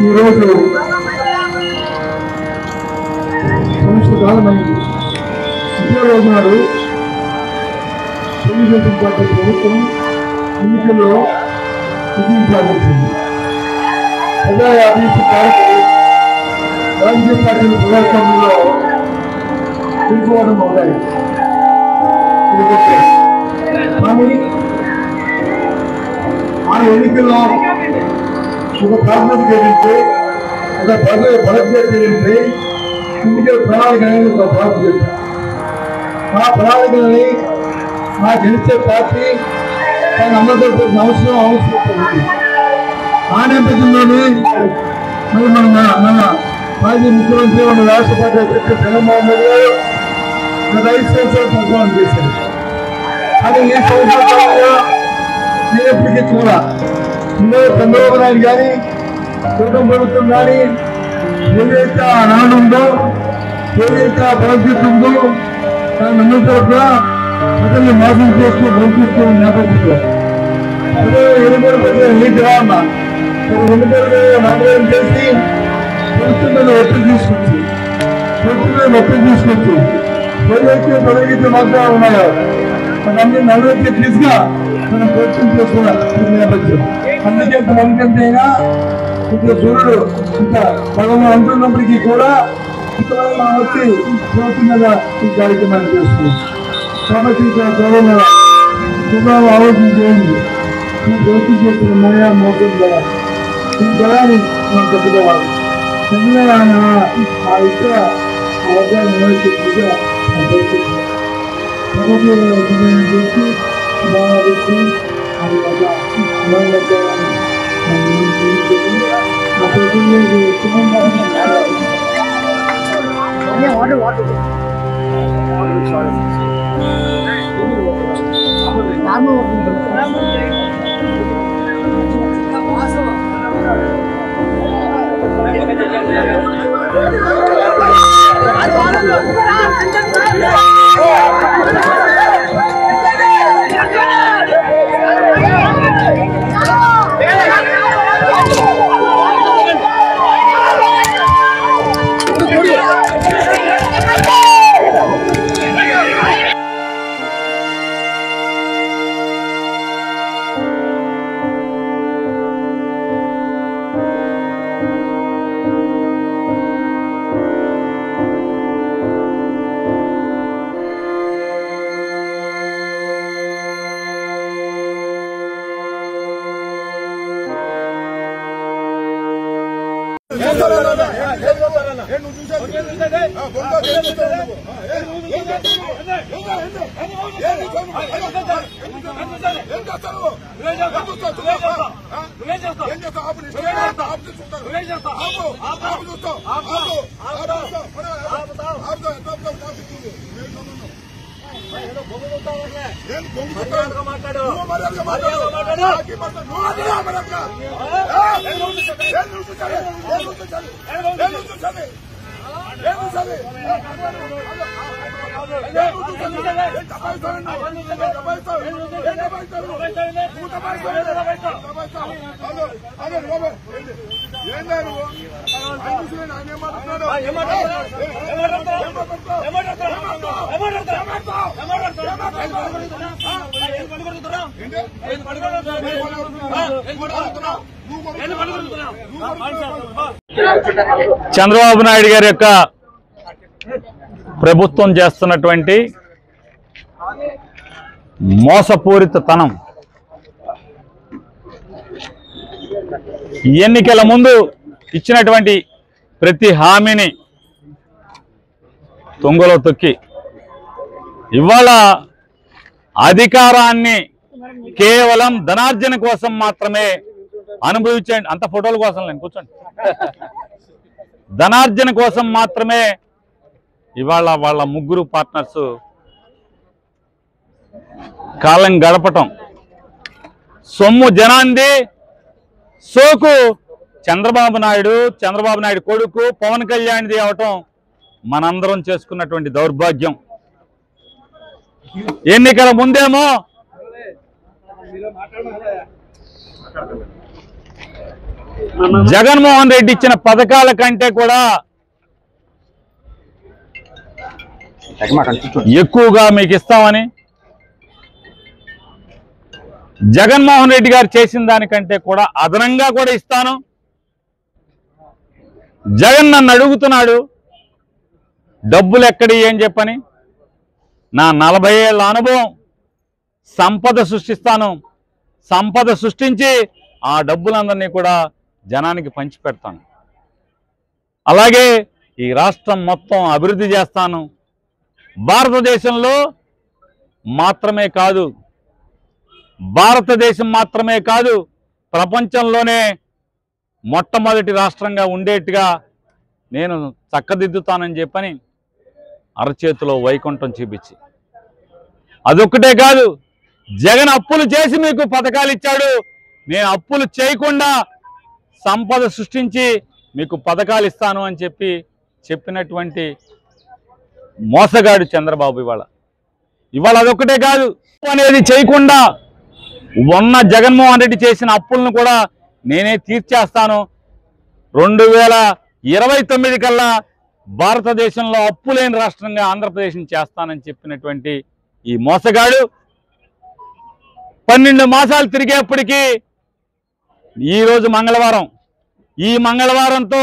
ఈరోజు సంవత్సర కాలమైంది. ఇదే రోజు నాడు తెలుగుదేశం పార్టీ ప్రభుత్వం ఎన్నికల్లో విజయం సాధించింది. ప్రజా అభివృద్ధి కార్యక్రమం రాజకీయ పార్టీల ప్రజాస్వామ్యంలో తీసుకోవడం అవుతాయి. కానీ ఆ ఎన్నికల్లో ఒక ప్రాథమిక చేరితే ఒక బలజ్ఞ చేరితే ఎన్నికల ప్రణాళిక అనేది ఒక బాధ్యత చేస్తారు. ఆ ప్రణాళికలని ఆ గెలిచే పార్టీ దాన్ని అమలు చేయాల్సిన అవసరం ఉంది. ఆ నేపథ్యంలోనే మరి మన మాజీ ముఖ్యమంత్రి మన రాష్ట్ర పార్టీ అధ్యక్షుడు చంద్రబాబు నాయుడు గారు గత 5 సంవత్సరాలు పరిపాలన చేశారు. కానీ ఈ సంవత్సరాలుగా నేనప్పటికీ కూడా ఇందులో చంద్రబాబు నాయుడు కానీ కుటుంబ ప్రభుత్వం కానీ ఏదైతే ఆ నాడు ఉందో ఏదైతే ఆ భవిష్యత్తు ఉందో దాన్ని అందరితో కూడా ప్రజల్ని మోసం చేస్తూ భవిష్యత్తు నేపథ్యంలో అదే ఎన్నికలు నీటి రావన్నా ఎన్నికలు నామకరణం చేసి ప్రభుత్వం మీద ఒత్తిడి తీసుకొచ్చి ఏదైతే పదవికి మాత్రం ఉన్నాయో అన్ని నలుగురికి తీసుగా మనం కోచింగ్ చేసుకున్న నేపథ్యం. అందుకే మనకంటేనా ఇంకా సూర్యుడు ఇంకా పదవి అంటున్నప్పటికీ కూడా ఇక్కడ మనం వచ్చి ప్రభుత్వం మీద ఈ కార్యక్రమాన్ని చేస్తున్నాం. కాబట్టి ఇక్కడ త్వరలో సుధాలు ఆలోచన చేయండి. ఈ దోషి చేసిన మర్యాద మోసం కదా ఈ జలాన్ని మనం చెప్పుకోవాలి. ఎందుకంటే ఆ ఇక్కడ అవగాహన నిర్వహించే చేసి బాగా చంద్రబాబు నాయుడు గారి యొక్క ప్రభుత్వం చేస్తున్నటువంటి మోసపూరితతనం ఎన్నికల ముందు ఇచ్చినటువంటి ప్రతి హామీని తుంగలో తొక్కి ఇవాళ అధికారాన్ని కేవలం ధనార్జన కోసం మాత్రమే అనుభవించండి. అంత ఫోటోల కోసం నేను కూర్చోండి. ధనార్జన కోసం మాత్రమే ఇవాళ వాళ్ళ ముగ్గురు పార్ట్నర్స్ కాలం గడపటం, సొమ్ము జనాంది, సోకు చంద్రబాబు నాయుడు కొడుకు పవన్ కళ్యాణ్ది అవటం మనందరం చేసుకున్నటువంటి దౌర్భాగ్యం. ఎన్నికల ముందేమో జగన్మోహన్ రెడ్డి ఇచ్చిన పథకాల కంటే కూడా ఎక్కువగా మీకు ఇస్తామని, జగన్మోహన్ రెడ్డి గారు చేసిన దానికంటే కూడా అదనంగా కూడా ఇస్తాను. జగన్ నన్ను అడుగుతున్నాడు డబ్బులు ఎక్కడి అని చెప్పని. నా 40 ఏళ్ల అనుభవం, సంపద సృష్టిస్తాను. సంపద సృష్టించి ఆ డబ్బులందరినీ కూడా జనానికి పంచిపెడతాను. అలాగే ఈ రాష్ట్రం మొత్తం అభివృద్ధి చేస్తాను. భారతదేశంలో మాత్రమే కాదు, భారతదేశం మాత్రమే కాదు, ప్రపంచంలోనే మొట్టమొదటి రాష్ట్రంగా ఉండేట్టుగా నేను చక్కదిద్దుతానని చెప్పని అరచేతిలో వైకుంఠం చూపించి, అదొక్కటే కాదు, జగన్ అప్పులు చేసి మీకు పథకాలు ఇచ్చాడు, నేను అప్పులు చేయకుండా సంపద సృష్టించి మీకు పథకాలు ఇస్తాను అని చెప్పినటువంటి మోసగాడు చంద్రబాబు. ఇవాళ అదొక్కటే కాదు, అనేది చేయకుండా ఉన్న జగన్మోహన్ రెడ్డి చేసిన అప్పులను కూడా నేనే తీర్చేస్తాను, 2029 కల్లా భారతదేశంలో అప్పు లేని రాష్ట్రంగా ఆంధ్రప్రదేశ్ని చేస్తానని చెప్పినటువంటి ఈ మోసగాడు 12 మాసాలు తిరిగేప్పటికీ ఈరోజు మంగళవారం, ఈ మంగళవారంతో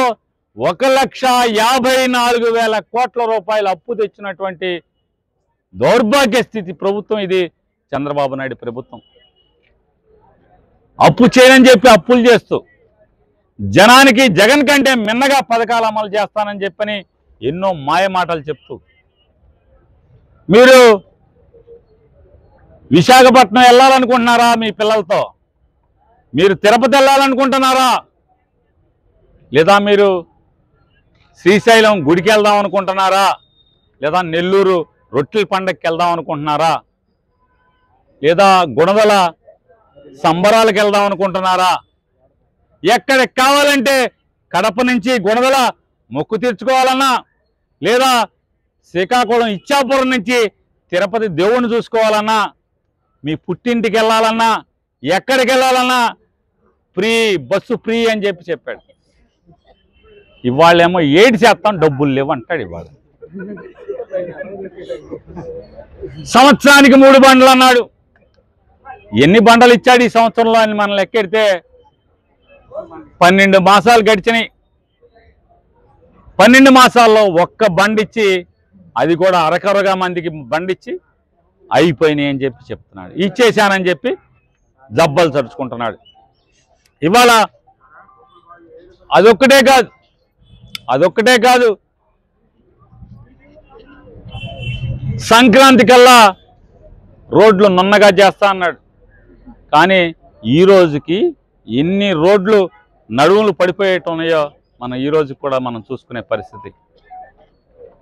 1,54,000 కోట్ల రూపాయల అప్పు తెచ్చినటువంటి దౌర్భాగ్య స్థితి ప్రభుత్వం ఇది చంద్రబాబు నాయుడు ప్రభుత్వం. అప్పు చేయనని చెప్పి అప్పులు చేస్తూ, జనానికి జగన్ కంటే మిన్నగా పథకాలు అమలు చేస్తానని చెప్పని ఎన్నో మాయ మాటలు చెప్తూ, మీరు విశాఖపట్నం వెళ్ళాలనుకుంటున్నారా మీ పిల్లలతో? మీరు తిరుపతి వెళ్ళాలనుకుంటున్నారా? లేదా మీరు శ్రీశైలం గుడికి వెళ్దాం అనుకుంటున్నారా? లేదా నెల్లూరు రొట్టెల పండగకి వెళ్దాం అనుకుంటున్నారా? లేదా గుణదల సంబరాలకు వెళ్దాం అనుకుంటున్నారా? ఎక్కడికి కావాలంటే కడప నుంచి గుణదల మొక్కు తీర్చుకోవాలన్నా, లేదా శ్రీకాకుళం ఇచ్చాపురం నుంచి తిరుపతి దేవుణ్ణి చూసుకోవాలన్నా, మీ పుట్టింటికి వెళ్ళాలన్నా, ఎక్కడికి వెళ్ళాలన్నా ఫ్రీ, బస్సు ఫ్రీ అని చెప్పాడు. ఇవాళేమో 7% డబ్బులు లేవు అంటాడు. ఇవాళ సంవత్సరానికి 3 బండ్లు అన్నాడు. ఎన్ని బండలు ఇచ్చాడు ఈ సంవత్సరంలో అని మనం లెక్కెడితే 12 మాసాలు గడిచినాయి. 12 మాసాల్లో ఒక్క బండిచ్చి, అది కూడా అరకరగా మందికి బండిచ్చి అయిపోయినాయి అని చెప్తున్నాడు. ఇచ్చేశానని చెప్పి జబ్బలు చరుచుకుంటున్నాడు. ఇవాళ అదొక్కటే కాదు, సంక్రాంతి కల్లా రోడ్లు నున్నగా చేస్తా అన్నాడు. కానీ ఈ రోజుకి ఎన్ని రోడ్లు నడువులు పడిపోయేటున్నాయో మనం ఈ రోజు కూడా మనం చూసుకునే పరిస్థితి.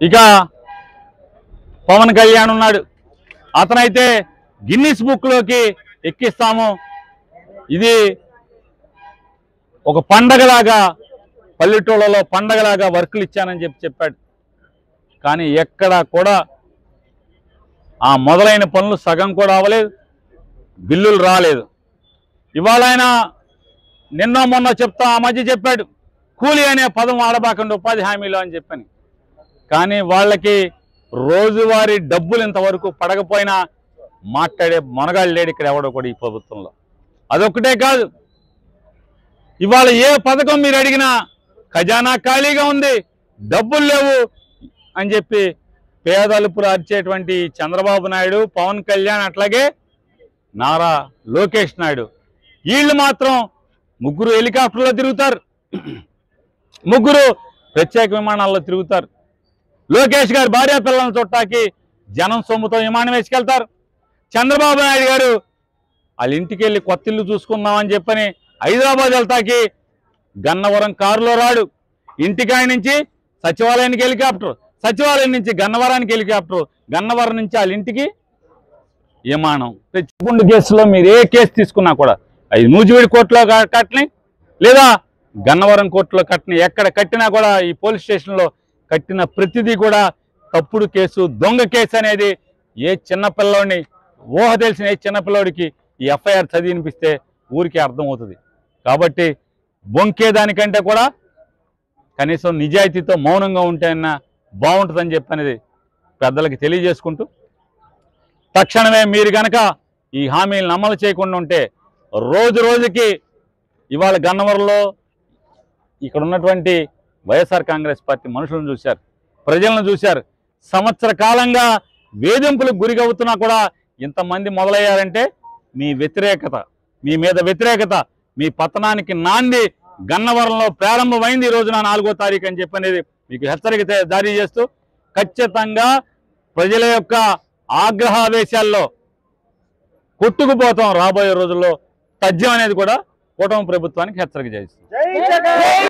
ఇక పవన్ కళ్యాణ్ ఉన్నాడు, అతనైతే గిన్నిస్ బుక్లోకి ఎక్కిస్తాము, ఇది ఒక పండగలాగా, పల్లెటూళ్ళలో పండగలాగా వర్కులు ఇచ్చానని చెప్పాడు. కానీ ఎక్కడా కూడా ఆ మొదలైన పనులు సగం కూడా అవ్వలేదు, బిల్లులు రాలేదు. ఇవాళ ఆయన నిన్న మొన్న ఆ మధ్య చెప్పాడు, కూలీ అనే పదం వాడబాకండి ఉపాధి హామీలో అని చెప్పని. కానీ వాళ్ళకి రోజువారీ డబ్బులు ఇంతవరకు పడకపోయినా మాట్లాడే మొనగాళ్ళు లేడు ఇక్కడ ఎవడో కూడా ఈ ప్రభుత్వంలో. అదొక్కటే కాదు, ఇవాళ ఏ పథకం మీరు అడిగినా ఖజానా ఖాళీగా ఉంది, డబ్బులు లేవు అని చెప్పి పేదలుపులు అరిచేటువంటి చంద్రబాబు నాయుడు, పవన్ కళ్యాణ్, అట్లాగే నారా లోకేష్ నాయుడు, వీళ్ళు మాత్రం 3 హెలికాప్టర్లో తిరుగుతారు, 3 ప్రత్యేక విమానాల్లో తిరుగుతారు. లోకేష్ గారు భార్య పిల్లలను చుట్టాకి జనం సొమ్ముతో విమానం వేసుకెళ్తారు. చంద్రబాబు నాయుడు గారు వాళ్ళ ఇంటికి వెళ్ళి కొత్త ఇల్లు చూసుకుందామని చెప్పని హైదరాబాద్ వెళ్తాకి గన్నవరం కారులో రాడు. ఇంటికి ఆయన నుంచి సచివాలయానికి హెలికాప్టర్, సచివాలయం నుంచి గన్నవరానికి హెలికాప్టర్, గన్నవరం నుంచి వాళ్ళ ఇంటికి విమానం. తెచ్చుకుండు కేసులో మీరు ఏ కేసు తీసుకున్నా కూడా అది నూజివీడు కోర్టులో కట్టినాయి, లేదా గన్నవరం కోర్టులో కట్టినాయి. ఎక్కడ కట్టినా కూడా ఈ పోలీస్ స్టేషన్లో కట్టిన ప్రతిదీ కూడా తప్పుడు కేసు, దొంగ కేసు అనేది ఏ చిన్నపిల్లోడిని ఊహ తెలిసిన ఏ చిన్నపిల్లోడికి ఈ ఎఫ్ఐఆర్ చదివినిపిస్తే ఊరికి అర్థమవుతుంది. కాబట్టి బొంకేదానికంటే కూడా కనీసం నిజాయితీతో మౌనంగా ఉంటేనా బాగుంటుందని చెప్పనేది పెద్దలకి తెలియజేసుకుంటూ, తక్షణమే మీరు కనుక ఈ హామీలను అమలు చేయకుండా ఉంటే రోజు రోజుకి ఇవాళ గన్నవరంలో ఇక్కడ ఉన్నటువంటి వైఎస్ఆర్ కాంగ్రెస్ పార్టీ మనుషులను చూశారు, ప్రజలను చూశారు. సంవత్సర కాలంగా వేధింపులకు గురిగవుతున్నా కూడా ఇంతమంది మొదలయ్యారంటే మీ వ్యతిరేకత, మీ మీద వ్యతిరేకత, మీ పతనానికి నాంది గన్నవరంలో ప్రారంభమైంది ఈ రోజున 4వ తారీఖు అని చెప్పనేది మీకు హెచ్చరిక జారీ చేస్తూ, ఖచ్చితంగా ప్రజల యొక్క ఆగ్రహావేశాల్లో కొట్టుకుపోతాం రాబోయే రోజుల్లో తథ్యం అనేది కూడా కూటమి ప్రభుత్వానికి హెచ్చరిక చేస్తుంది.